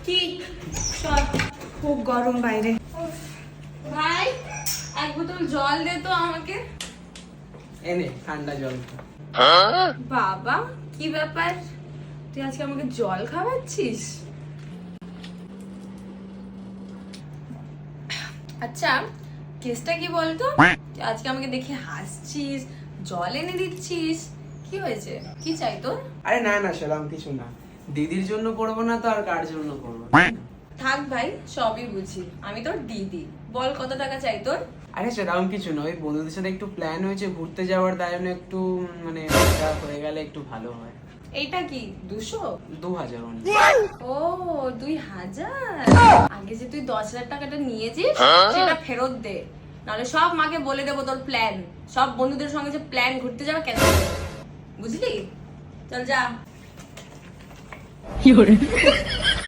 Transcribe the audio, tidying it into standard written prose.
কি চল, খুব গরম বাইরে। ভাই এক বোতল জল দে তো আমাকে। এনে ঠান্ডা জল। বাবা কি ব্যাপার, তুই আজকে আমাকে জল খাওয়াচ্ছিস? আচ্ছা কেসটা কি বলতো, তুই আজকে আমাকে দেখে হাসছিস, জল এনে দিচ্ছিস, কি হয়েছে, কি চাই তোর? আরে না না সেরকম কিছু না, দিদির জন্য করবো না তো আর কার জন্য করবো? থাক ভাই, সবই বুঝি, আমি তোর দিদি, বল কত টাকা চাই তোর? আরে সেরকম কিছু নয়, বন্ধুদের সাথে একটু প্ল্যান হয়েছে ঘুরতে যাওয়ার, তাই জন্য একটু মানে টাকা হয়ে গেলে একটু ভালো হয়। এইটা কি 200? 2000 ও 2000? আগে যে তুই 10,000 টাকাটা নিয়েছিস সেটা ফেরত দে, নাহলে সব মাকে বলে দেবো তোর প্ল্যান, সব বন্ধুদের সঙ্গে যে প্ল্যান ঘুরতে যাবে ক্যান্সেল, বুঝলি? চল যা।